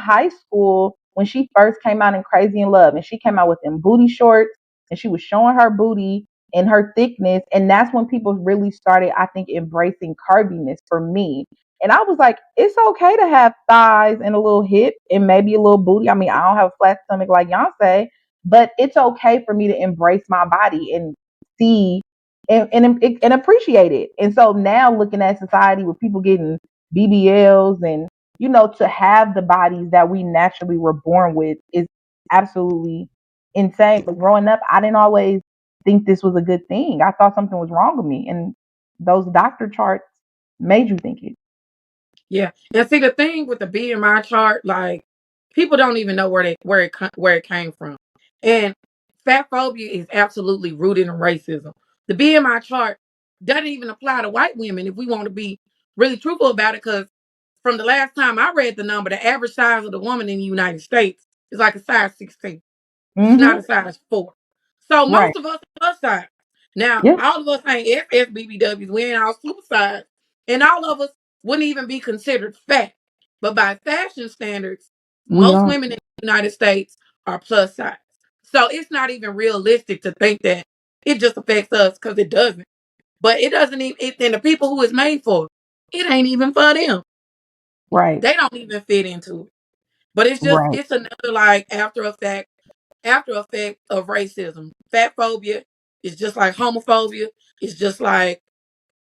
high school when she first came out in Crazy in Love, and she came out with them booty shorts, and she was showing her booty and her thickness, and that's when people really started, I think, embracing curviness for me. And I was like, it's okay to have thighs and a little hip and maybe a little booty. I mean, I don't have a flat stomach like Beyonce, but it's okay for me to embrace my body and see and appreciate it. And so now looking at society with people getting BBLs and to have the bodies that we naturally were born with is absolutely insane. But growing up, I didn't always think this was a good thing. I thought something was wrong with me, and those doctor charts made you think it. Yeah. And see, the thing with the BMI chart, like, people don't even know where it came from. And fat phobia is absolutely rooted in racism. The BMI chart doesn't even apply to white women if we want to be really truthful about it, because from the last time I read the number, the average size of the woman in the United States is like a size 16. It's not Mm-hmm. a size 4. So Right. most of us are plus size. Now, Yeah. all of us ain't FSBBWs. We ain't all super size. And all of us wouldn't even be considered fat. But by fashion standards, We most are. women in the United States are plus size. So it's not even realistic to think that it just affects us, because it doesn't. But it doesn't even, and the people who it's made for, it ain't even for them. Right. They don't even fit into it. But Right. it's another like after effect of racism. Fat phobia is just like homophobia. It's just like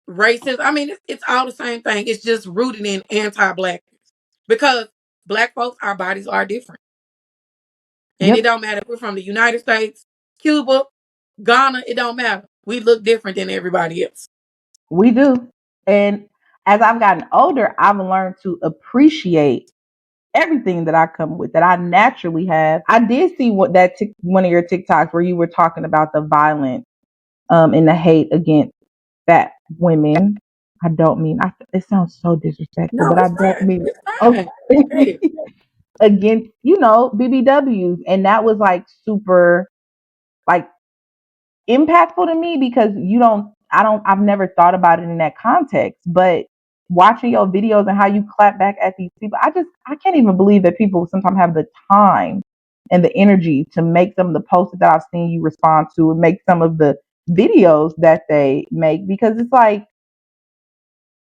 racism. I mean, it's all the same thing. It's just rooted in anti-blackness, because black folks, our bodies are different, and it Yep. don't matter if we're from the United States, Cuba, Ghana. It don't matter. We look different than everybody else. We do. And as I've gotten older, I've learned to appreciate everything that I come with, that I naturally have. I did see one of your TikToks where you were talking about the violence and the hate against fat women. I don't mean it sounds so disrespectful, No, but I it's don't fine. mean It's it. fine. Okay. Hey, Against BBWs, and that was like super like impactful to me because I've never thought about it in that context, but watching your videos and how you clap back at these people, I can't even believe that people sometimes have the time and the energy to make some of the posts that I've seen you respond to and make some of the videos that they make, because it's like,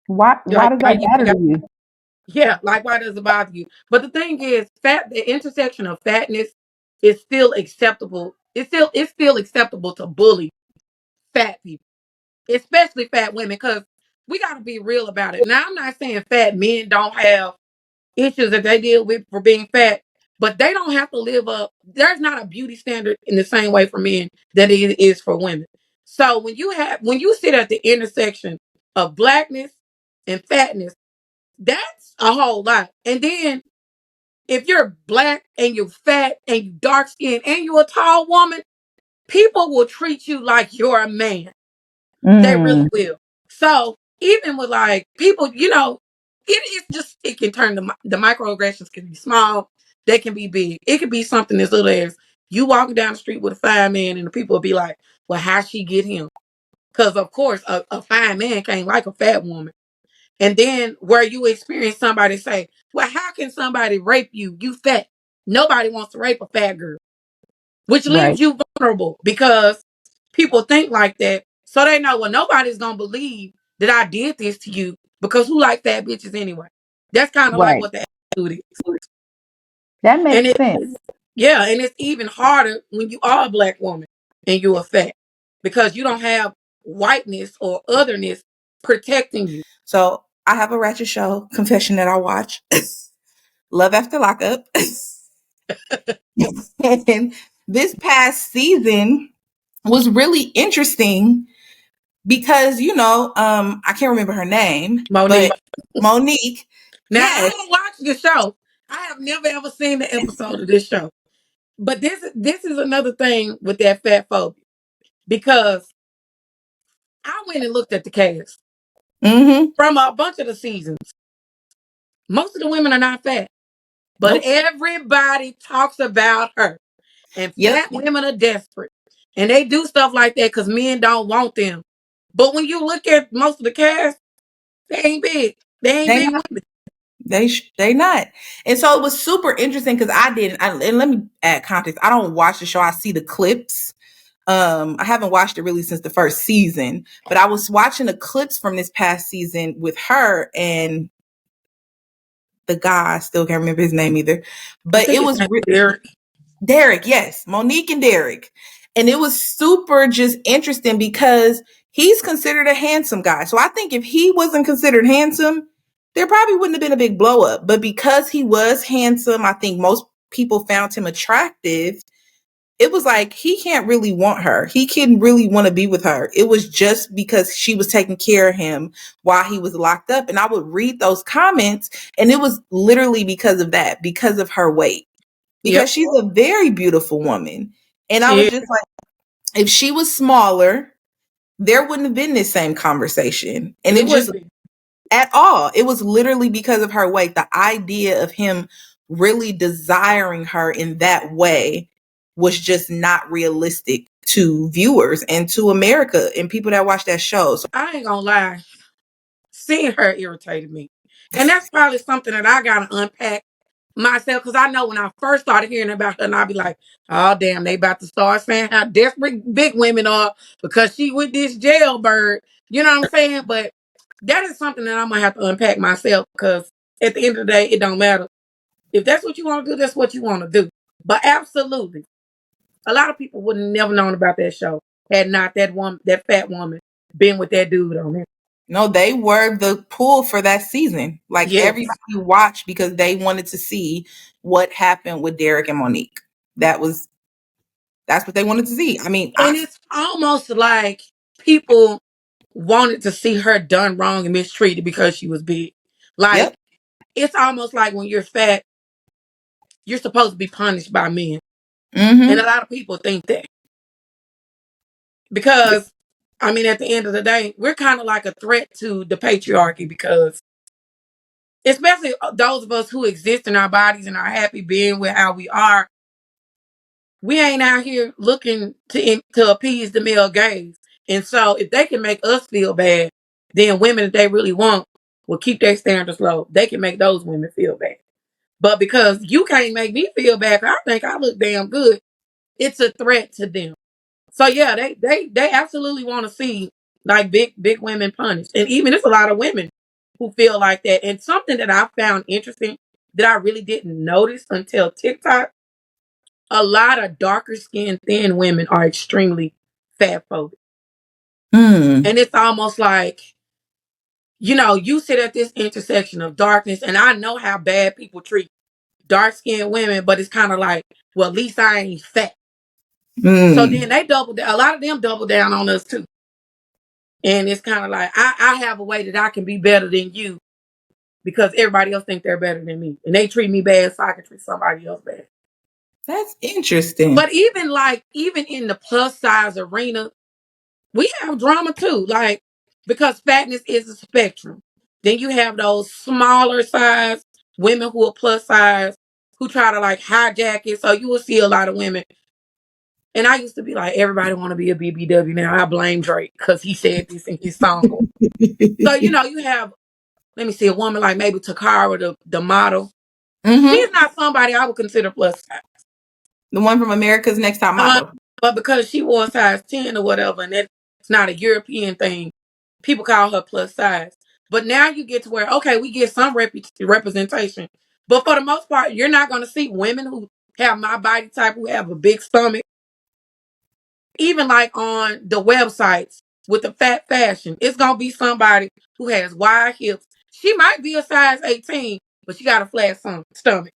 why like does why that you matter think to you? Yeah, like, why does it bother you? But the thing is, the intersection of fatness is still acceptable. It's still acceptable to bully fat people, especially fat women, because we got to be real about it. Now, I'm not saying fat men don't have issues that they deal with for being fat, but they don't have to live up. There's not a beauty standard in the same way for men that it is for women. So when you sit at the intersection of blackness and fatness, that's a whole lot. And then if you're black and you're fat and you dark skinned and you're a tall woman, people will treat you like you're a man. They really Mm, will. So even with like people, it can turn the microaggressions can be small, they can be big. It could be something as little as you walking down the street with a fine man and the people will be like, well, how she get him? Because of course a fine man can't like a fat woman. And then where you experience somebody say, well, how can somebody rape you? You fat. Nobody wants to rape a fat girl, which leaves right, you vulnerable because people think like that. So they know, well, nobody's going to believe that I did this to you, because who like fat bitches anyway? That's kind of like right. what the attitude is. That And makes sense. yeah, and it's even harder when you are a black woman and you're a fat, because you don't have whiteness or otherness protecting you. So I have a ratchet show confession that I watch. Love After Lockup. And this past season was really interesting because I can't remember her name, but Monique. Monique, Now, yes. I don't watch the show. I have never ever seen the episode of this show. But this is another thing with that fat phobia, because I went and looked at the cast Mm-hmm. from a bunch of the seasons. Most of the women are not fat, but Nope. everybody talks about her. And Yep. fat women are desperate, and they do stuff like that because men don't want them. But when you look at most of the cast, they ain't big. They ain't They big not. women. They not. And so it was super interesting because and let me add context. I don't watch the show. I see the clips. I haven't watched it really since the first season, but I was watching the clips from this past season with her and the guy. I still can't remember his name either. I But think it it's was Derek. Derek, yes, Monique and Derek. And it was super just interesting because he's considered a handsome guy. So I think if he wasn't considered handsome, there probably wouldn't have been a big blow up. But because he was handsome, I think most people found him attractive. It was like he can't really want her. He couldn't really want to be with her. It was just because she was taking care of him while he was locked up. And I would read those comments, and it was literally because of that, because of her weight, because Yep, she's a very beautiful woman. And I she was is. just like, if she was smaller, there wouldn't have been this same conversation. And It it just wouldn't be. at all. It was literally because of her weight. The idea of him really desiring her in that way was just not realistic to viewers and to America and people that watch that show. So, I ain't gonna lie. Seeing her irritated me. And that's probably something that I gotta unpack myself, because I know when I first started hearing about her, and I'd be like, oh damn, they about to start saying how desperate big women are because she with this jailbird. You know what I'm saying? But that is something that I'm gonna have to unpack myself, because at the end of the day, it don't matter. If that's what you want to do, that's what you want to do. But absolutely, a lot of people would have never known about that show had not that fat woman, been with that dude on it. no, they were the pull for that season. Like Yes. everybody watched because they wanted to see what happened with Derek and Monique. That was that's what they wanted to see. I mean, And it's almost like people wanted to see her done wrong and mistreated because she was big. Like, yep. it's almost like when you're fat, you're supposed to be punished by men. And a Mm-hmm. lot of people think that. Because, I mean, at the end of the day, we're kind of like a threat to the patriarchy, because, especially those of us who exist in our bodies and are happy being with how we are, we ain't out here looking to appease the male gaze. And so if they can make us feel bad, then women that they really want will keep their standards low. They can make those women feel bad. But because you can't make me feel bad, 'cause I think I look damn good, it's a threat to them. So yeah, they absolutely want to see like big women punished. And even there's a lot of women who feel like that. And something that I found interesting that I really didn't notice until TikTok, a lot of darker skinned thin women are extremely fat phobic. Mm. And it's almost like, you sit at this intersection of darkness, and I know how bad people treat dark skinned women, but it's kind of like, well, at least I ain't fat. So then Mm. a lot of them double down on us too. And it's kind of like, I have a way that I can be better than you because everybody else think they're better than me. And they treat me bad, so I can treat somebody else bad. That's interesting. But even in the plus size arena, we have drama too, like, because fatness is a spectrum. Then you have those smaller size women who are plus size who try to like hijack it. So you will see a lot of women. And I used to be like, everybody want to be a BBW now. I blame Drake because he said this in his song. So you have, let me see, a woman like maybe Takara, the model. She's Mm-hmm. not somebody I would consider plus size. The one from America's Next Top Uh, Model. but because she wore size 10 or whatever, and it's not a European thing, people call her plus size. But now you get to where, okay, we get some representation. But for the most part, you're not going to see women who have my body type, who have a big stomach, even like on the websites with the fat fashion. It's going to be somebody who has wide hips. She might be a size 18, but she got a flat stomach.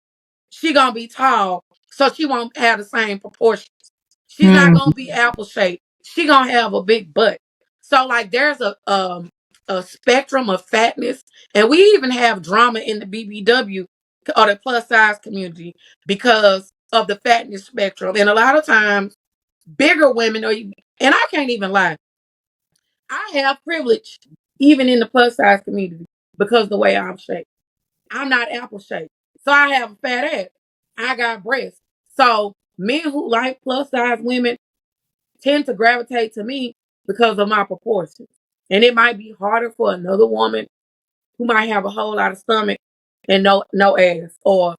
She going to be tall, so she won't have the same proportion. She's not Mm. gonna be apple shaped. She gonna have a big butt. So like there's a spectrum of fatness, and we even have drama in the BBW or the plus size community because of the fatness spectrum. And a lot of times, bigger women and I can't even lie. I have privilege even in the plus size community because of the way I'm shaped. I'm not apple shaped, so I have a fat ass. I got breasts. So men who like plus size women tend to gravitate to me because of my proportions. And it might be harder for another woman who might have a whole lot of stomach and no ass, or